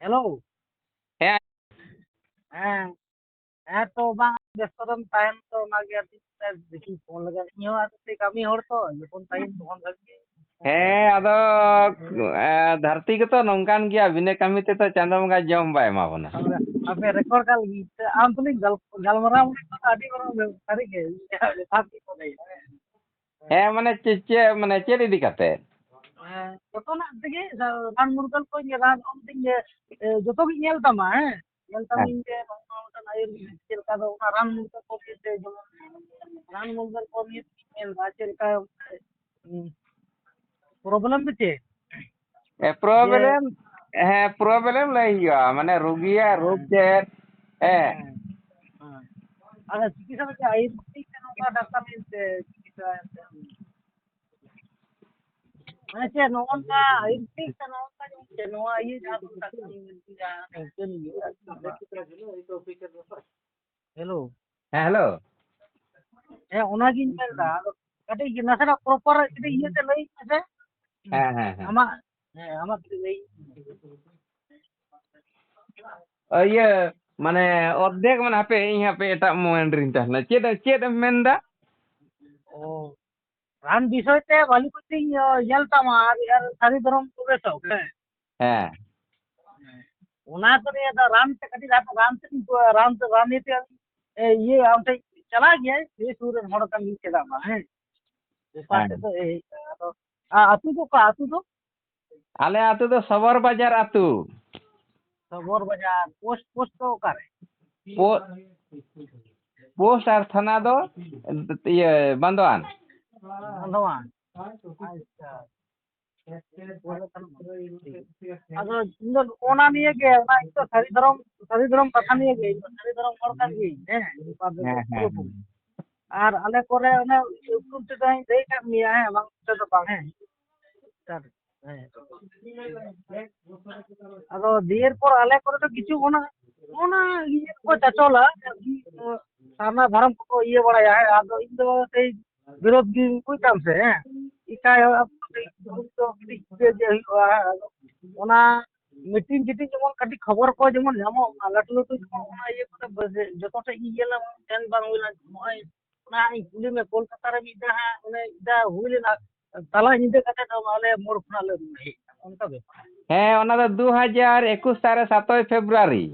Hello, ᱦᱮᱸ ᱦᱮᱸ ᱦᱮᱸ ᱛᱚ ᱵᱟᱝ ᱵᱮᱥᱛᱚ ᱨᱮᱢ ᱛᱟᱦᱮᱱ ᱛᱚ ᱚᱱᱟᱜᱮ ᱟᱨᱠᱤ ᱫᱮᱠᱷᱤ ᱯᱷᱳᱱ ᱞᱮᱜᱟ ᱤᱧ ᱦᱚᱸ ᱟᱨᱠᱤ ᱠᱟᱹᱢᱤ ᱦᱚᱲ ᱛᱚ ᱡᱚᱠᱷᱚᱱ ᱴᱟᱭᱤᱢ ᱛᱚᱠᱷᱚᱱ ᱵᱷᱟᱜᱤ ᱯᱷᱳᱱ ᱞᱮᱜᱟ ᱦᱮᱸ ᱟᱫᱚ ᱫᱷᱟᱹᱨᱛᱤ ᱜᱮᱛᱚ ᱱᱚᱝᱠᱟᱱ ᱜᱮᱭᱟ ᱵᱤᱱᱟᱹ ᱠᱟᱹᱢᱤ ᱛᱮᱫᱚ ᱪᱟᱸᱫᱳ ᱵᱚᱸᱜᱟ ᱡᱚᱢ ᱵᱟᱭ ᱮᱢᱟ ᱵᱚᱱᱟ᱾ ᱟᱯᱮ ᱨᱮᱠᱚᱨᱰ ᱠᱟᱜ ᱞᱟᱹᱜᱤᱫ ᱟᱢ ᱛᱩᱞᱩᱡ ᱜᱟᱞᱢᱟᱨᱟᱣ ᱟᱹᱰᱤ ᱢᱟᱨᱟᱝ ᱥᱟᱹᱨᱤᱜᱮ ᱦᱮᱸ ᱢᱟᱱᱮ ᱪᱮᱫ ᱤᱫᱤ ᱠᱟᱛᱮ? ᱡᱚᱛᱚᱱᱟᱜ ᱛᱮᱜᱮ ᱨᱟᱱ ᱢᱩᱨᱜᱟᱹᱱ ᱠᱚ ᱨᱟᱱ ᱡᱚᱛᱚᱜᱤᱧ ᱧᱮᱞ ᱛᱟᱢᱟ ᱦᱮᱸ ᱧᱮᱞ ᱛᱟᱢᱤᱧ ᱡᱮ ᱱᱚᱝᱠᱟ ᱢᱤᱫᱴᱟᱝ ᱟᱭᱩᱨᱵᱮᱫᱤᱠ ᱪᱮᱫ ᱞᱮᱠᱟ ᱫᱚ ᱚᱱᱟ ᱨᱟᱱ ᱢᱩᱨᱜᱟᱹᱱ ᱠᱚ ᱡᱮᱢᱚᱱ ᱨᱟᱱ ᱢᱩᱨᱜᱟᱹᱱ ᱠᱚ ᱱᱤᱭᱮ ᱧᱮᱞᱫᱟ ᱪᱮᱫ ᱞᱮᱠᱟ ᱯᱨᱚᱵᱞᱮᱢ ᱫᱚ ᱪᱮᱫ? ᱡᱮ ᱯᱨᱚᱵᱞᱮᱢ ᱞᱟᱹᱭ ᱦᱩᱭᱩᱜᱼᱟ ᱢᱟᱱᱮ ᱨᱩᱜᱤᱭᱟᱜ ᱨᱳᱜᱽ ᱪᱮᱫ ᱦᱮᱸ ᱦᱮᱸ ᱟᱫᱚ ᱪᱤᱠᱤᱛᱥᱟ ᱫᱚ ᱟᱭᱩᱨᱵᱮᱫᱤᱠ ᱥᱮ ᱱᱚᱝᱠᱟ ᱰᱟᱠᱛᱟᱨ ᱪᱤᱠᱤᱛᱥᱟ ᱢᱟᱱᱮ ᱪᱮᱫ ᱱᱚᱜᱼᱚ ᱱᱚᱝᱠᱟ ᱟᱭᱩᱨᱵᱮᱫᱤᱠ ᱥᱮ ᱱᱚᱜᱼᱚ ᱱᱚᱝᱠᱟ ᱪᱮᱫ ᱱᱚᱣᱟ ᱤᱭᱟᱹ ᱡᱟᱦᱟᱸ ᱠᱚ ᱢᱮᱛᱟᱜ ᱠᱟᱱᱟ ᱦᱮᱞᱳ ᱦᱮᱸ ᱦᱮᱞᱳ ᱦᱮᱸ ᱚᱱᱟᱜᱤᱧ ᱢᱮᱱᱫᱟ ᱟᱫᱚ ᱠᱟᱹᱴᱤᱡ ᱱᱟᱥᱮᱱᱟᱜ ᱯᱨᱚᱯᱟᱨ ᱠᱟᱹᱴᱤᱡ ᱤᱭᱟᱹᱛᱮ ᱞᱟᱹᱭ ᱢᱮᱥᱮ ᱦᱮᱸ ᱟᱢᱟᱜ ᱠᱟᱹᱴᱤᱡ ᱞᱟᱹᱭ ᱤᱭᱟᱹ ᱢᱟᱱᱮ ᱚᱨᱫᱷᱮᱠ ᱢᱟᱱᱮ ᱦᱟᱯᱮ ᱤᱧ ᱦᱟᱯᱮ ᱮᱴᱟᱜ ᱢᱳᱵᱟᱭᱤᱞ ᱨᱤᱧ ᱛᱟᱦᱮᱱᱟ ᱪᱮᱫ ᱮᱢ ᱢᱮᱱᱫᱟ? ᱚ ᱨᱟᱱ ᱵᱤᱥᱚᱭ ᱛᱮ ᱵᱷᱟᱞᱤ ᱠᱚᱡᱛᱮᱧ ᱧᱮᱞ ᱛᱟᱢᱟ ᱟᱨ ᱥᱟᱹᱨᱤ ᱫᱷᱚᱨᱚᱢ ᱜᱚᱵᱮᱥᱚᱠ ᱦᱮᱸ ᱦᱮᱸ ᱚᱱᱟ ᱠᱚ ᱱᱤᱭᱮ ᱨᱟᱱ ᱛᱮ ᱠᱟᱹᱴᱤᱡ ᱨᱟᱱ ᱱᱤᱭᱮ ᱤᱭᱟᱹ ᱟᱢ ᱴᱷᱮᱡ ᱪᱟᱞᱟᱜ ᱜᱮᱭᱟᱭ ᱥᱩᱨ ᱨᱮᱱ ᱦᱚᱲ ᱠᱟᱱ ᱜᱤᱭᱟᱹᱧ ᱪᱮᱫᱟᱜ ᱵᱟᱝ ᱦᱮᱸ ᱵᱮᱯᱟᱨ ᱦᱮᱸ ᱛᱮᱫ ᱫᱚ ᱦᱮᱡ ᱟᱫᱚ ᱟᱹᱛᱩ ᱫᱚ ᱚᱠᱟ ᱟᱹᱛᱩ ᱫᱚ? ᱟᱞᱮ ᱟᱹᱛᱩ ᱫᱚ ᱥᱚᱵᱚᱨ ᱵᱟᱡᱟᱨ ᱟᱹᱛᱩ᱾ ᱥᱚᱵᱚᱨ ᱵᱟᱡᱟᱨ ᱯᱳᱥᱴ ᱫᱚ ᱚᱠᱟᱨᱮ? ᱯᱳᱥᱴ ᱟᱨ ᱛᱷᱟᱱᱟ ᱫᱚ ᱤᱭᱟᱹ ᱵᱟᱸᱫᱣᱟᱱ᱾ ᱵᱟᱸᱫᱷᱣᱟᱱ ᱟᱪᱪᱷᱟ ᱟᱫᱚ ᱤᱧ ᱫᱚ ᱚᱱᱟ ᱱᱤᱭᱮ ᱜᱮ ᱚᱱᱟ ᱤᱧ ᱫᱚ ᱥᱟᱹᱨᱤ ᱫᱷᱚᱨᱚᱢ ᱠᱟᱛᱷᱟ ᱱᱤᱭᱮ ᱜᱮ ᱥᱟᱹᱨᱤ ᱫᱷᱚᱨᱚᱢ ᱦᱚᱲ ᱠᱟᱱ ᱜᱤᱭᱟᱹᱧ ᱦᱮᱸ ᱦᱮᱸ ᱦᱮᱸ ᱯᱩᱨᱟᱹᱯᱩᱨᱤ ᱟᱨ ᱟᱞᱮ ᱠᱚᱨᱮ ᱚᱱᱮ ᱩᱯᱨᱩᱢ ᱛᱮᱫᱚᱧ ᱞᱟᱹᱭ ᱠᱟᱫ ᱢᱮᱭᱟ ᱦᱮᱸ ᱵᱟᱝ ᱛᱮᱫᱚ ᱵᱟᱝ ᱦᱮᱸ ᱦᱮᱸ ᱟᱫᱚ ᱫᱤᱭᱮᱨ ᱯᱚᱨ ᱟᱞᱮ ᱠᱚᱨᱮ ᱫᱚ ᱠᱤᱪᱷᱩ ᱚᱱᱟ ᱤᱭᱟᱹ ᱠᱚ ᱪᱟᱪᱚᱞᱟ ᱥᱟᱨᱱᱟ ᱫᱷᱚᱨᱚᱢ ᱠᱚᱠᱚ ᱤᱭᱟᱹ ᱵᱟᱲᱟᱭᱟ ᱦᱮᱸ ᱟᱫᱚ ᱤᱧ ᱫᱚ ᱥᱮᱭ ᱵᱤᱨᱳᱫ ᱜᱤᱧ ᱵᱩᱡᱽᱫᱟᱢ ᱥᱮ ᱦᱮᱸ ᱪᱤᱠᱟᱭ ᱦᱩᱭᱩᱜᱼᱟ ᱚᱱᱟ ᱢᱤᱴᱤᱝ ᱡᱮᱢᱚᱱ ᱠᱟᱹᱴᱤᱡ ᱠᱷᱚᱵᱚᱨ ko ᱡᱮᱢᱚᱱ ᱧᱟᱢᱚᱜ ᱢᱟ ᱞᱟᱹᱴᱩ ᱞᱟᱹᱴᱩ ᱡᱮᱢᱚᱱ ᱚᱱᱟ ᱤᱭᱟᱹ ᱠᱚᱨᱮ ᱡᱚᱛᱚ ᱴᱷᱮᱡ ᱜᱮ ᱤᱭᱟᱹ ᱥᱮᱱ ᱵᱟᱝ ᱦᱩᱭ ᱞᱮᱱᱟ ᱱᱚᱜᱼᱚᱭ ᱚᱱᱟ ᱤᱧ ᱠᱩᱞᱤ ᱢᱮ ᱠᱳᱞᱠᱟᱛᱟ ᱨᱮ ᱢᱤᱫ ᱫᱷᱟᱣ ᱦᱟᱸᱜ ᱚᱱᱮ ᱢᱤᱫ ᱫᱷᱟᱣ ᱦᱩᱭ ᱞᱮᱱᱟ ᱛᱟᱞᱟ ᱧᱤᱫᱟᱹ ᱠᱟᱛᱮ ᱟᱞᱮ ᱢᱳᱲ ᱠᱷᱚᱱᱟᱜ ᱞᱮ ᱨᱩᱣᱟᱹᱲ ᱦᱮᱡ ᱮᱱᱟ ᱚᱱᱠᱟ ᱵᱮᱯᱟᱨ ᱦᱮᱸ ᱚᱱᱟ ᱫᱚ 2021 ᱥᱟᱞᱨᱮ 7 ᱯᱷᱮᱵᱨᱩᱣᱟᱨᱤ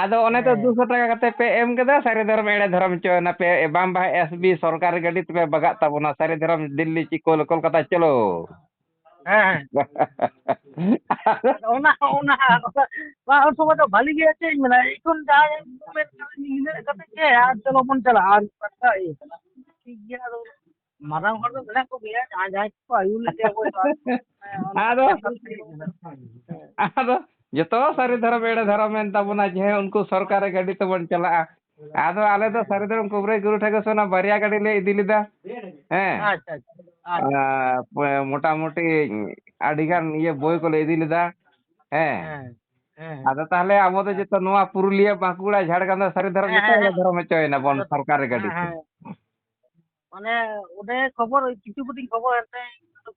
ᱟᱫᱚ ᱚᱱᱮ ᱛᱚ ᱦᱮᱸ 200 ᱴᱟᱠᱟ ᱠᱟᱛᱮ ᱯᱮ ᱮᱢ ᱠᱮᱫᱟ ᱥᱟᱹᱨᱤ ᱫᱷᱚᱨᱚᱢ ᱮᱲᱮ ᱫᱷᱚᱨᱚᱢ ᱪᱚᱭᱱᱟᱯᱮ ᱵᱟᱝ ᱮᱥ ᱵᱤ ᱥᱚᱨᱠᱟᱨᱤ ᱜᱟᱹᱰᱤ ᱛᱮᱯᱮ ᱵᱟᱜᱟᱜ ᱛᱟᱵᱚᱱᱟ ᱥᱟᱹᱨᱤ ᱫᱷᱚᱨᱚᱢ ᱫᱤᱞᱞᱤ ᱠᱳᱞᱠᱟᱛᱟ ᱪᱚᱞᱚ ᱦᱮᱸ ᱟᱫᱚ ᱚᱱᱟ ᱩᱱ ᱥᱚᱢᱚᱭ ᱫᱚ ᱵᱷᱟᱹᱞᱤ ᱜᱮ ᱪᱮᱫ ᱤᱧ ᱢᱮᱱᱟ ᱮᱠᱷᱚᱱ ᱡᱟᱦᱟᱸᱭ ᱢᱮᱱ ᱤᱱᱟᱹᱜ ᱠᱟᱛᱮ ᱜᱮ ᱟᱨ ᱪᱚᱞᱚ ᱵᱚᱱ ᱪᱟᱞᱟᱜᱼᱟ ᱴᱷᱤᱠ ᱜᱮᱭᱟ ᱟᱫᱚ ᱢᱟᱨᱟᱝ ᱦᱚᱲ ᱫᱚ ᱢᱮᱱᱟᱜ ᱠᱚᱜᱮᱭᱟ ᱡᱟᱦᱟᱸᱭ ᱠᱚ ᱟᱹᱭᱩᱨ ᱞᱮᱫ ᱞᱮᱭᱟ ᱚᱵᱚᱥᱥᱳ ᱟᱫᱚ ᱟᱫᱚ ᱡᱚᱛᱚ ᱥᱟᱹᱨᱤ ᱫᱷᱚᱨᱚᱢ ᱮᱲᱮ ᱫᱷᱚᱨᱚᱢ ᱮᱱ ᱛᱟᱵᱚᱱᱟ ᱡᱮ ᱩᱱᱠᱩ ᱥᱚᱨᱠᱟᱨᱤ ᱜᱟᱹᱰᱤ ᱛᱮᱵᱚᱱ ᱪᱟᱞᱟᱜᱼᱟ ᱟᱫᱚ ᱟᱞᱮ ᱫᱚ ᱥᱟᱹᱨᱤ ᱫᱷᱚᱨᱚᱢ ᱠᱚᱵᱨᱟᱡ ᱜᱩᱨᱩ ᱴᱷᱟᱠᱩᱨ ᱥᱮ ᱚᱱᱟ ᱵᱟᱨᱭᱟ ᱜᱟᱹᱰᱤ ᱞᱮ ᱤᱫᱤ ᱞᱮᱫᱟ ᱦᱮᱸ ᱟᱪᱪᱷᱟ ᱟᱪᱪᱷᱟ ᱢᱳᱴᱟᱢᱩᱴᱤ ᱟᱹᱰᱤᱜᱟᱱ ᱤᱭᱟᱹ ᱵᱳᱭ ᱠᱚᱞᱮ ᱤᱫᱤ ᱞᱮᱫᱟ ᱦᱮᱸ ᱦᱮᱸ ᱟᱫᱚ ᱛᱟᱦᱚᱞᱮ ᱟᱵᱚ ᱫᱚ ᱡᱚᱛᱚ ᱱᱚᱣᱟ ᱯᱩᱨᱩᱞᱤᱭᱟᱹ ᱵᱟᱸᱠᱩᱲᱟ ᱡᱷᱟᱲᱜᱨᱟᱢ ᱫᱚ ᱥᱟᱹᱨᱤ ᱫᱷᱚᱨᱚᱢ ᱡᱚᱛᱚ ᱮᱲᱮ ᱫᱷᱚᱨᱚᱢ ᱦᱚᱪᱚᱭᱮᱱᱟᱵᱚᱱ ᱥᱚᱨᱠᱟᱨᱤ ᱜᱟᱹᱰᱤ ᱛᱮ ᱢᱟᱱᱮ ᱚᱸᱰᱮ ᱠᱷᱚᱵᱚᱨ ᱠᱤᱪᱷᱩ ᱠᱚᱴᱤᱧ ᱠᱷᱚᱵᱚᱨ ᱮᱱᱛᱮ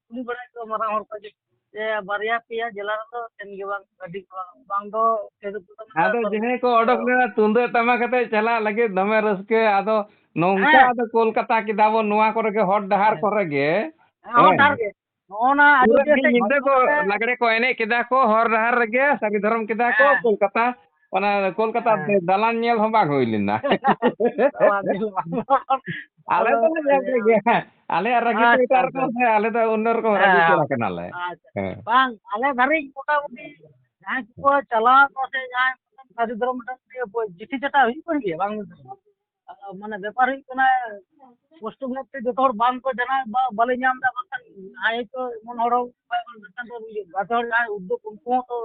ᱠᱩᱞᱤ ᱵᱟᱲᱟᱭᱮᱫ ᱠᱚᱣᱟ ᱢᱟᱨᱟᱝ ᱦᱚᱲ ᱠᱚ ᱡᱮ ᱵᱟᱨᱭᱟ ᱯᱮᱭᱟ ᱡᱮᱞᱟ ᱨᱮᱫᱚ ᱥᱮᱱ ᱜᱮ ᱵᱟᱝ ᱜᱟᱹᱰᱤ ᱠᱚ ᱵᱟᱝ ᱫᱚ ᱟᱫᱚ ᱡᱟᱦᱟᱸᱭ ᱠᱚ ᱚᱰᱚᱠ ᱞᱮᱱᱟ ᱛᱩᱢᱫᱟᱹᱜ ᱴᱟᱢᱟᱠ ᱟᱛᱮᱫ ᱪᱟᱞᱟᱜ ᱞᱟᱹᱜᱤᱫ ᱫᱚᱢᱮ ᱨᱟᱹᱥᱠᱟᱹ ᱟᱫᱚ ᱱᱚᱝᱠᱟ ᱦᱮᱸ ᱟᱫᱚ ᱠᱳᱞᱠᱟᱛᱟᱠᱮᱫᱟ ᱵᱚᱱ ᱱᱚᱣᱟ ᱠᱚᱨᱮ ᱜᱮ ᱦᱚᱨ ᱰᱟᱦᱟᱨ ᱠᱚᱨᱮ ᱜᱮ ᱦᱚᱸ ᱰᱟᱦᱟᱨ ᱜᱮ ᱱᱚᱜᱼᱚ ᱱᱟ ᱯᱩᱨᱟᱹ ᱟᱡᱚᱫᱤᱭᱟᱹ ᱢᱤᱫ ᱥᱮᱫ ᱧᱤᱫᱟᱹ ᱜᱷᱚᱞᱴᱤ ᱠᱚ ᱠᱟᱛᱮ ᱞᱟᱜᱽᱲᱮ ᱠᱚ ᱮᱱᱮᱡ ᱠᱮᱫᱟ ᱠᱚ ᱦᱚᱨ ᱰᱟᱦᱟᱨ ᱨᱮᱜᱮ ᱥᱟᱹᱨᱤ ᱫᱷᱚᱨᱚᱢ ᱠᱮᱫᱟ ᱠᱚ ᱦᱮᱸ ᱠᱳᱞᱠᱟᱛᱟ ᱚᱱᱟ ᱠᱳᱞᱠᱟᱛᱟ ᱦᱮᱸ ᱫᱟᱞᱟᱱ ᱧᱮᱞ ᱦᱚᱸ ᱵᱟᱝ ᱦᱩᱭ ᱞᱮᱱᱟ ᱟᱞᱮ ᱟᱫᱚ ᱫᱚᱞᱮ ᱧᱮᱞ ᱠᱮᱫ ᱜᱮᱭᱟ ᱟᱞᱮᱭᱟᱜ ᱨᱟᱹᱜᱤ ᱫᱚ ᱟᱪᱪᱷᱟ ᱮᱴᱟᱜ ᱟᱪᱪᱷᱟ ᱨᱚᱠᱚᱢ ᱥᱮ ᱟᱞᱮ ᱫᱚ ᱚᱱᱱᱚ ᱨᱚᱠᱚᱢ ᱨᱟᱹᱜᱤ ᱦᱮᱸ ᱠᱚᱲᱟ ᱠᱟᱱᱟᱞᱮ ᱟᱪᱪᱷᱟ ᱦᱮᱸ ᱵᱟᱝ ᱟᱞᱮ ᱫᱷᱟᱹᱨᱤᱡ ᱢᱚᱴᱟᱢᱩᱴᱤ ᱡᱟᱦᱟᱸᱭ ᱠᱚᱠᱚ ᱪᱟᱞᱟᱣ ᱟᱠᱚ ᱥᱮ ᱡᱟᱦᱟᱸᱭ ᱥᱟᱹᱨᱤ ᱫᱷᱚᱨᱚᱢ ᱢᱤᱫᱴᱟᱝ ᱪᱤᱴᱷᱤ ᱪᱷᱟᱴᱟ ᱦᱩᱭᱩᱜ ᱠᱟᱱ ᱜᱮᱭᱟ ᱵᱟᱝ ᱢᱟᱱᱮ ᱵᱮᱯᱟᱨ ᱦᱩᱭᱩᱜ ᱠᱟᱱᱟ ᱯᱳᱥᱴᱚ ᱵᱷᱟᱵ ᱛᱮ ᱡᱚᱛᱚ ᱦᱚᱲ ᱵᱟᱝ ᱠᱚ ᱵᱟᱞᱮ ᱧᱟᱢ ᱮᱫᱟ ᱵᱟᱝᱠᱷᱟᱱ ᱡᱟᱦᱟᱸᱭ ᱛᱚ ᱮᱢᱚᱱ ᱦᱚᱲ ᱜᱟᱛᱮ ᱦᱚᱲ ᱡᱟᱦᱟᱸᱭ ᱩᱫᱽᱫᱳᱜᱽ ᱩᱱᱠᱩ ᱦᱚᱸ ᱛᱚ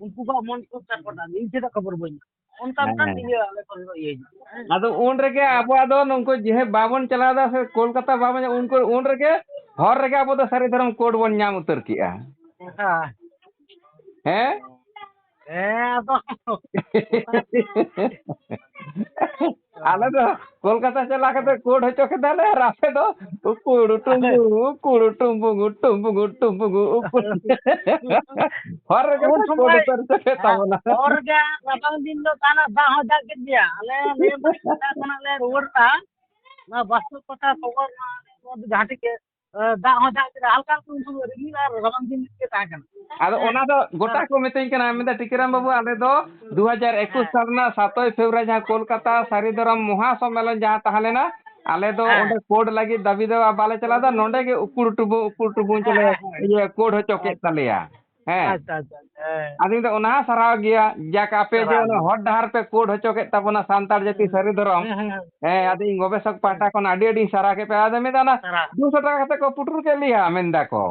ᱩᱱᱠᱩ ᱠᱚᱣᱟᱜ ᱢᱚᱱ ᱠᱚ ᱪᱟᱴᱯᱟᱴᱟ ᱤᱧ ᱪᱮᱫᱟᱜ ᱠᱷᱚᱵᱚᱨ ᱵᱟᱹᱧ ᱚᱱᱠᱟ ᱢᱤᱫᱴᱟᱝ ᱦᱮᱸ ᱤᱭᱟᱹ ᱟᱞᱮ ᱠᱚᱨᱮ ᱫᱚ ᱤᱭᱟᱹ ᱦᱮᱸ ᱟᱫᱚ ᱩᱱ ᱨᱮᱜᱮ ᱟᱵᱚᱣᱟᱜ ᱫᱚ ᱱᱩᱠᱩ ᱡᱮ ᱵᱟᱵᱚᱱ ᱪᱟᱞᱟᱣ ᱮᱫᱟ ᱥᱮ ᱠᱳᱞᱠᱟᱛᱟ ᱵᱟᱵᱚᱱ ᱩᱱ ᱨᱮᱜᱮ ᱦᱚᱨ ᱨᱮᱜᱮ ᱟᱵᱚ ᱫᱚ ᱥᱟᱹᱨᱤ ᱫᱷᱚᱨᱚᱢ ᱠᱳᱰ ᱵᱚᱱ ᱧᱟᱢ ᱩᱛᱟᱹᱨ ᱠᱮᱜᱼᱟ ᱦᱮᱸ ᱦᱮᱸ ᱦᱮᱸ ᱟᱫᱚ ᱟᱞᱮ ᱫᱚ ᱠᱳᱞᱠᱟᱛᱟ ᱪᱟᱞᱟᱣ ᱠᱟᱛᱮ ᱠᱳᱰ ᱦᱚᱪᱚ ᱠᱮᱫᱟᱞᱮ ᱟᱨ ᱟᱯᱮ ᱫᱚ ᱩᱠᱩᱲ ᱴᱩᱢᱵᱩᱜ ᱩᱠᱩᱲ ᱦᱚᱨ ᱨᱮᱜᱮ ᱩᱱ ᱯᱮ ᱠᱳᱰ ᱥᱚᱢᱚᱭ ᱩᱛᱟᱹᱨ ᱦᱚᱪᱚ ᱠᱮᱫ ᱛᱟᱵᱚᱱᱟ ᱦᱚᱨ ᱨᱮᱜᱮ ᱨᱟᱵᱟᱝ ᱫᱤᱱ ᱫᱚ ᱛᱟᱦᱚᱞᱮ ᱫᱟᱜ ᱦᱚᱸ ᱫᱟᱜ ᱠᱮᱫ ᱜᱮᱭᱟ ᱟᱞᱮ ᱱᱤᱭᱟᱹ ᱵᱟᱨ ᱠᱷᱚᱱᱟᱜ ᱞᱮ ᱨᱩᱣᱟᱹᱲᱟ ᱱᱚᱣᱟ ᱵᱟᱥᱛᱚᱵ ᱠᱟᱛᱷᱟ ᱠᱷᱚᱵᱚᱨ ᱡᱟᱦᱟᱸ ᱴᱷᱤᱠ ᱜᱮ ᱫᱟᱜ ᱦᱚᱸ ᱫᱟᱜ ᱠᱮᱫᱟ ᱦᱟᱞᱠᱟ ᱦᱟᱞᱠᱟ ᱩᱱ ᱥᱚᱢᱚᱭ ᱨᱤᱢᱤᱞ ᱟᱨ ᱨᱟᱵᱟᱝ ᱫᱤᱱ ᱜᱮ ᱛᱟᱦᱮᱸ ᱠᱟᱱᱟ ᱟᱫᱚ ᱚᱱᱟ ᱫᱚ ᱜᱚᱴᱟ ᱠᱚ ᱢᱤᱛᱟᱹᱧ ᱠᱟᱱᱟ ᱢᱮᱱᱫᱟ ᱴᱤᱠᱟᱹᱨᱟᱢ ᱵᱟᱹᱵᱩ ᱟᱞᱮ ᱫᱚ 2021 ᱥᱟᱞ ᱨᱮᱱᱟᱜ 7 ᱯᱷᱮᱵᱨᱩᱣᱟᱨᱤ ᱡᱟᱦᱟᱸ ᱠᱳᱞᱠᱟᱛᱟ ᱥᱟᱨᱤᱫᱚᱨᱚᱢ ᱢᱚᱦᱟ ᱥᱚᱢᱢᱮᱞᱚᱱ ᱡᱟᱦᱟᱸ ᱛᱟᱦᱮᱸ ᱞᱮᱱᱟ ᱟᱞᱮ ᱫᱚ ᱚᱸᱰᱮ ᱠᱳᱰ ᱞᱟᱹᱜᱤᱫ ᱫᱟᱹᱵᱤ ᱫᱮᱣᱟ ᱵᱟᱞᱮ ᱪᱟᱞᱟᱣᱫᱟ ᱱᱚᱸᱰᱮ ᱜᱮ ᱩᱠᱩᱲ ᱴᱩᱵᱩ ᱪᱚᱞᱮ ᱤᱭᱟᱹ ᱠᱳᱰ ᱦᱚᱪᱚ ᱠᱮᱫ ᱛᱟᱞᱮᱭᱟ ᱦᱮᱸ ᱟᱪᱪᱷᱟ ᱟᱪᱪᱷᱟ ᱦᱮᱸ ᱟᱫᱚᱧ ᱫᱚ ᱚᱱᱟ ᱥᱟᱨᱦᱟᱣ ᱜᱮᱭᱟ ᱡᱟᱠ ᱟᱯᱮ ᱡᱮ ᱪᱟᱞᱟᱜ ᱚᱱᱟ ᱦᱚᱨ ᱰᱟᱦᱟᱨ ᱯᱮ ᱠᱳᱰ ᱦᱚᱪᱚ ᱠᱮᱫ ᱛᱟᱵᱚᱱᱟ ᱥᱟᱱᱛᱟᱲ ᱡᱟᱹᱛᱤ ᱥᱟᱹᱨᱤ ᱫᱷᱚᱨᱚᱢ ᱦᱮᱸ ᱟᱫᱚ ᱤᱧ ᱜᱚᱵᱮᱥᱚᱠ ᱯᱟᱦᱴᱟ ᱠᱷᱚᱱ ᱟᱹᱰᱤ ᱟᱹᱰᱤᱧ ᱥᱟᱨᱦᱟᱣ ᱠᱮᱫ ᱯᱮᱭᱟ ᱟᱫᱚ ᱢᱮᱱᱫᱟ ᱚᱱᱟ ᱪᱟᱞᱟᱜ 200 ᱴᱟᱠᱟ ᱠᱟᱛᱮ ᱠᱚ ᱯᱩᱴᱩᱨ ᱠᱮᱫ ᱞᱮᱭᱟ ᱢᱮᱱᱫᱟᱠᱚ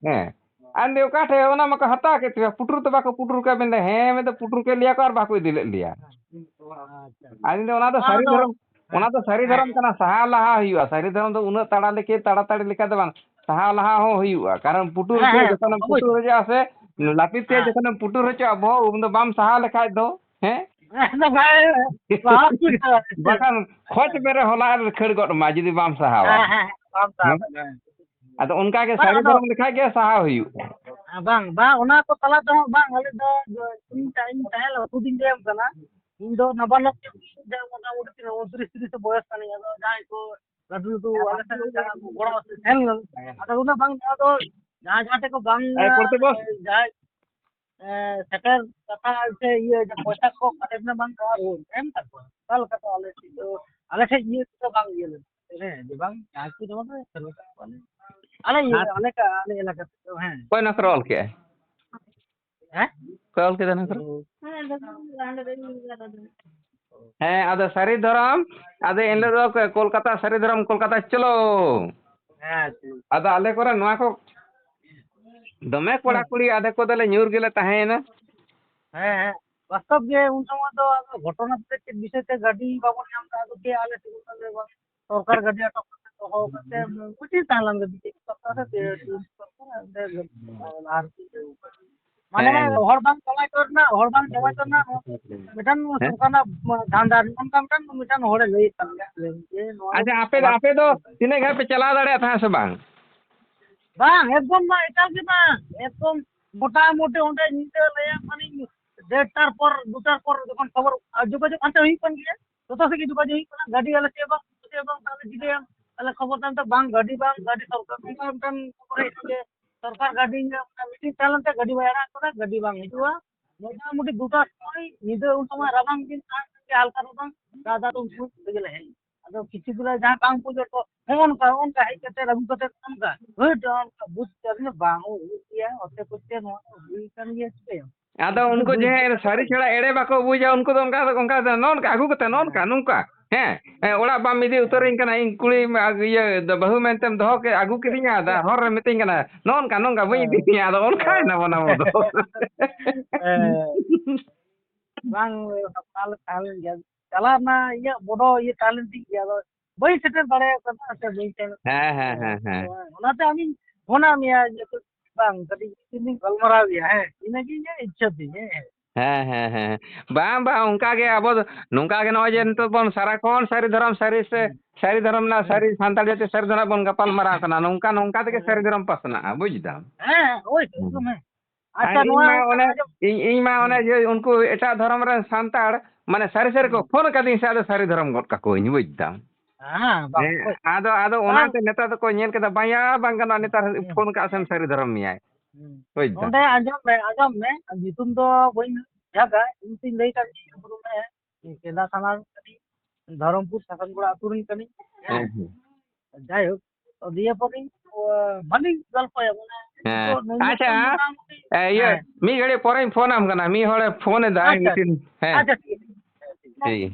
ᱦᱮᱸ ᱟᱨ ᱚᱠᱟ ᱴᱷᱮᱡ ᱚᱱᱟ ᱢᱟᱠᱚ ᱦᱟᱛᱟᱣ ᱠᱮᱫ ᱛᱟᱯᱮᱭᱟ ᱯᱩᱴᱩᱨ ᱫᱚ ᱵᱟᱠᱚ ᱯᱩᱴᱩᱨ ᱠᱮᱫ ᱢᱮᱱᱫᱟ ᱦᱮᱸ ᱢᱮᱱᱫᱟ ᱯᱩᱴᱩᱨ ᱠᱮᱫ ᱞᱮᱭᱟ ᱠᱚ ᱟᱨ ᱵᱟᱠᱚ ᱤᱫᱤ ᱞᱮᱫ ᱞᱮᱭᱟ ᱟᱪᱪᱷᱟ ᱟᱫᱚᱧ ᱫᱚ ᱚᱱᱟ ᱫᱚ ᱥᱟᱹᱨᱤ ᱫᱷᱚᱨᱚᱢ ᱚᱱᱟ ᱫᱚ ᱥᱟᱹᱨᱤ ᱫᱷᱚᱨᱚᱢ ᱠᱟᱱᱟ ᱥᱟᱦᱟᱣ ᱞᱟᱦᱟ ᱦᱩᱭᱩᱜᱼᱟ ᱥᱟᱹᱨᱤ धर्म ᱫᱚ ᱩᱱᱟᱹᱜ ᱛᱟᱲᱟᱛᱟᱲᱤ ᱞᱮᱠᱟ ᱫᱚ ᱵᱟᱝ ᱥᱟᱦᱟᱣ ᱞᱟᱦᱟ ᱦᱚᱸ ᱦᱩᱭᱩᱜᱼᱟ ᱠᱟᱨᱚᱱ ᱯᱩᱴᱩᱨ ᱛᱮ ᱡᱚᱠᱷᱚᱱᱮᱢ ᱯᱩᱴᱩᱨ ᱦᱚᱪᱚᱜᱼᱟ ᱥᱮ ᱞᱟᱹᱯᱤᱛ ᱛᱮ ᱡᱚᱠᱷᱚᱱᱮᱢ ᱯᱩᱴᱩᱨ ᱦᱚᱪᱚᱜᱼᱟ ᱵᱚᱦᱚᱜ ᱩᱱ ᱫᱚ ᱵᱟᱢ ᱥᱟᱦᱟᱣ ᱞᱮᱠᱷᱟᱡ ᱫᱚ ᱦᱮᱸ ᱵᱟᱠᱷᱟᱱ ᱠᱷᱚᱡ ᱵᱮᱨᱮ ᱦᱚᱞᱟ ᱠᱷᱟᱹᱲ ᱜᱚᱫ ᱢᱟ ᱡᱩᱫᱤ ᱵᱟᱢ ᱥᱟᱦᱟᱣᱟ ᱟᱫᱚ ᱚᱱᱠᱟ ᱜᱮ ᱥᱟᱹᱨᱤ ᱫᱷᱚᱨᱚᱢ ᱞᱮᱠᱷᱟᱡ ᱜᱮ ᱥᱟᱦᱟᱣ ᱦᱩᱭᱩᱜᱼᱟ ᱵᱟᱝ ᱵᱟᱝ ᱚᱱᱟ ko ᱛᱟᱞᱟ ᱛᱮᱦᱚᱸ ᱵᱟᱝ ᱟᱞᱮ ᱫᱚ ᱤᱧ ᱛᱟᱦᱮᱸ ᱞᱮᱱᱟ ᱩᱫᱩᱧ ᱞᱟᱹᱭᱟᱢ ᱠᱟᱱᱟ ᱤᱧ ᱫᱚ ᱱᱟᱵᱟᱞᱚᱠ ᱢᱚᱴᱟᱢᱩᱴᱤ 29-30 ᱵᱚᱭᱚᱥ ᱠᱟᱹᱱᱟᱹᱧ ᱟᱫᱚ ᱡᱟᱦᱟᱸᱭ ᱠᱚ ᱞᱟᱹᱴᱩ ᱞᱟᱹᱴᱩ ᱟᱞᱮ ᱥᱮᱫ ᱡᱟᱦᱟᱸ ᱠᱚ ᱜᱚᱲᱚ ᱥᱮᱱ ᱞᱮᱱᱟ ᱟᱫᱚ ᱩᱱᱟᱹᱜ ᱵᱟᱝ ᱟᱫᱚ ᱡᱟᱦᱟᱸ ᱴᱷᱮᱡ ᱠᱚ ᱵᱟᱝ ᱯᱚᱲᱛᱮ ᱵᱚᱥ ᱡᱟᱦᱟᱸᱭ ᱥᱮᱴᱮᱨ ᱠᱟᱛᱷᱟ ᱥᱮ ᱤᱭᱟᱹ ᱯᱚᱭᱥᱟ ᱠᱚ ᱠᱟᱴᱮᱡ na bang em takwa kal kata ale sej iye to bang iye ᱦᱮᱸ ᱡᱮ ᱵᱟᱝ ᱡᱟᱦᱟᱸ ᱠᱚ ᱡᱮᱢᱚᱱ ᱥᱚᱨᱠᱟᱨ ᱟᱞᱮ ᱮᱞᱟᱠᱟ ᱛᱮᱫᱚ ᱦᱮᱸ ᱚᱠᱚᱭ ᱱᱚᱠᱨᱚ ᱚᱞ ᱠᱮᱜᱼᱟᱭ ᱦᱮᱸ ᱚᱠᱚᱭ ᱚᱞ ᱠᱮᱫᱟ ᱱᱚᱠᱨᱚ ᱦᱮᱸ ᱟᱫᱚ ᱥᱟᱹᱨᱤ ᱫᱷᱚᱨᱚᱢ ᱟᱫᱚ ᱮᱱᱦᱤᱞᱳᱜ ᱫᱚ ᱠᱳᱞᱠᱟᱛᱟ ᱥᱟᱹᱨᱤ ᱫᱷᱚᱨᱚᱢ ᱠᱳᱞᱠᱟᱛᱟ ᱪᱚᱞᱚ ᱦᱮᱸ ᱟᱫᱚ ᱟᱞᱮ ᱠᱚᱨᱮ ᱱᱚᱣᱟ ᱠᱚ ᱫᱚᱢᱮ ᱠᱚᱲᱟ ᱠᱩᱲᱤ ᱟᱫᱷᱮᱠ ᱠᱚᱫᱚᱞᱮ ᱧᱩᱨ ᱜᱮᱞᱮ ᱛᱟᱦᱮᱸᱭᱮᱱᱟ ᱦᱮᱸ ᱵᱟᱥᱛᱚᱵ ᱜᱮ ᱩᱱ ᱥᱚᱢᱚᱭ ᱫᱚ ᱜᱷᱚᱴᱚᱱᱟ ᱪᱮᱫ ᱵᱤᱥᱚᱭ ᱛᱮ ᱜᱟᱹᱰᱤ ᱵᱟᱵᱚᱱ ᱧᱟᱢ ᱮᱫᱟ ᱟᱫᱚ ᱠᱮ ᱟᱞᱮ ᱥᱚᱨᱠᱟর ᱜᱟᱹᱰᱤ ᱟᱴᱚᱠ ᱠᱟᱛᱮ ᱫᱚᱦᱚ ᱠᱟᱛᱮ ᱠᱩᱪᱤ ᱛᱟᱦᱮᱸ ᱞᱮᱱ ᱢᱟᱱᱮ ᱦᱚᱲ ᱵᱟᱝ ᱠᱟᱢᱟᱭ ᱠᱚᱨᱮᱱᱟᱜ ᱦᱚᱲ ᱵᱟᱝ ᱠᱟᱢᱟᱭ ᱠᱚᱨᱮᱱᱟᱜ ᱢᱤᱫᱴᱟᱱ ᱦᱮᱸ ᱥᱚᱨᱠᱟᱨᱟᱜ ᱫᱷᱟᱸᱫᱟ ᱱᱚᱝᱠᱟ ᱢᱤᱫᱴᱟᱱ ᱦᱚᱲᱮ ᱞᱟᱹᱭᱮᱫ ᱠᱟᱱ ᱜᱮᱭᱟ ᱡᱮ ᱱᱚᱣᱟ ᱟᱪᱪᱷᱟ ᱟᱯᱮ ᱫᱚ ᱛᱤᱱᱟᱹᱜ ᱜᱟᱱ ᱯᱮ ᱪᱟᱞᱟᱣ ᱫᱟᱲᱮᱭᱟᱜ ᱛᱟᱦᱮᱸ ᱥᱮ ᱵᱟᱝ bang ekdom bang ekal ge bang ekdom মোটামুটি ওটা নিতে লয়া মানে 1:30টার পর 2টার পর যখন খবর যোগাযোগ আনতে হই কোন গিয়ে তত থেকে যোগাযোগ হই কোন গাড়ি আলে সে এবং তাহলে জিগে তাহলে খবর জানতে বাং গাড়ি সরকার মিটান করে যে সরকার গাড়ি মিটিং চালানতে গাড়ি বাইরা করে গাড়ি বাং হিজুয়া মোটামুটি 2টার সময় নিদে উন সময় রাবাং দিন হালকা রাবাং দাদা তো উঠে গেলে হ্যাঁ আদো কিছু গুলা যা বাং পুজো তো onka hei kate ragu kate onka onka buj karne bang ya ote kutte no kan ye se ᱟᱫᱚ ᱩᱱᱠᱩ ᱡᱮ ᱥᱟᱹᱨᱤ ᱪᱷᱟᱲᱟ ᱮᱲᱮ ᱵᱟᱠᱚ ᱵᱩᱡᱟ ᱩᱱᱠᱩ ᱫᱚ ᱚᱱᱠᱟ ᱱᱚᱝᱠᱟ ᱟᱹᱜᱩ ᱠᱟᱛᱮ ᱱᱚᱝᱠᱟ ᱦᱮᱸ ᱚᱲᱟᱜ ᱵᱟᱢ ᱤᱫᱤ ᱩᱛᱟᱹᱨᱤᱧ ᱠᱟᱱᱟ ᱤᱧ ᱠᱩᱲᱤ ᱤᱭᱟᱹ ᱵᱟᱹᱦᱩ ᱢᱮᱱᱛᱮᱢ ᱫᱚᱦᱚ ᱠᱮ ᱟᱹᱜᱩ ᱠᱤᱫᱤᱧᱟ ᱟᱫᱚ ᱦᱚᱨ ᱨᱮ ᱢᱤᱛᱟᱹᱧ ᱠᱟᱱᱟ ᱱᱚᱝᱠᱟ ᱵᱟᱹᱧ ᱤᱫᱤᱭᱟ ᱟᱫᱚ ᱚᱱᱠᱟᱭᱱᱟ ᱚᱱᱟ ᱫᱚ bang talent ya chala na iya bodo iya talent ya bayi setel bare kana ase bayi sen ᱦᱮᱸ onate ami phona miya bang kadi ini galmarao ya he inagi ya ichha di ᱦᱮᱸ ᱵᱟᱝ ᱚᱱᱠᱟ ᱜᱮ ᱟᱵᱚ ᱱᱚᱝᱠᱟ ᱜᱮ ᱱᱚᱜᱼᱚᱭ ᱡᱮ ᱱᱤᱛᱚᱜ ᱵᱚᱱ ᱥᱟᱨᱟᱠᱷᱚᱱ ᱥᱟᱹᱨᱤ ᱫᱷᱚᱨᱚᱢ ᱥᱟᱹᱨᱤ ᱥᱮ ᱥᱟᱹᱨᱤ ᱫᱷᱚᱨᱚᱢ ᱨᱮᱱᱟᱜ ᱥᱟᱹᱨᱤ ᱥᱟᱱᱛᱟᱲ ᱡᱟᱹᱛᱤ ᱥᱟᱹᱨᱤ ᱫᱷᱚᱨᱚᱢ ᱵᱚᱱ ᱜᱟᱯᱟᱞ ᱢᱟᱨᱟᱣ ᱠᱟᱱᱟ ᱱᱚᱝᱠᱟ ᱛᱮᱜᱮ ᱥᱟᱹᱨᱤ ᱫᱷᱚᱨᱚᱢ ᱯᱟᱥᱱᱟᱜᱼᱟ ᱵᱩᱡ ᱫᱟᱢ oy ekdom he R acha ᱤᱧ noa ᱢᱟ ᱚᱱᱮ ᱡᱮ ᱩᱱᱠᱩ ᱮᱴᱟᱜ ᱫᱷᱚᱨᱚᱢ ᱨᱮᱱ ᱥᱟᱱᱛᱟᱲ ᱢᱟᱱᱮ ᱥᱟᱹᱨᱤ ᱠᱚ ᱯᱷᱳᱱ ᱠᱟᱹᱫᱤᱧ se ᱟᱫᱚ ᱥᱟᱹᱨᱤ ᱫᱷᱚᱨᱚᱢ ᱜᱚᱫ ᱠᱟᱠᱚᱣᱟᱹᱧ ᱵᱩᱡ ᱫᱟᱢ bang ᱟᱫᱚ ᱚᱱᱟᱛᱮ ᱱᱮᱛᱟᱨ ᱫᱚᱠᱚ ᱧᱮᱞ ᱠᱮᱫᱟ ᱵᱟᱝᱭᱟ ᱵᱟᱝ ᱜᱟᱱᱚᱜᱼᱟ ᱱᱮᱛᱟᱨ ᱯᱷᱳᱱ ᱠᱟᱜ ᱥᱮᱢ ᱥᱟᱹᱨᱤ ᱫᱷᱚᱨᱚᱢ ᱢᱮᱭᱟᱭ ᱵᱩᱡ ᱫᱟᱢ onde ajam me nyutum do bain jaga intin lay kan me keda sana kadi Dharampur শাসনগড় আতুর কনি যাই হোক দিয়ে পরে ভালো গল্প মানে ᱟᱪᱪᱷᱟ ᱤᱭᱟᱹ ᱢᱤᱫ ᱜᱷᱟᱹᱲᱤᱡ ᱯᱚᱨᱮᱧ ᱯᱷᱳᱱᱟᱢ ᱠᱟᱱᱟ ᱢᱤᱫ ᱦᱚᱲᱮ ᱯᱷᱳᱱ ᱮᱫᱟ ᱢᱤᱫᱴᱤᱱ ᱦᱮᱸ আচ্ছা ঠিক আছে ᱴᱷᱤক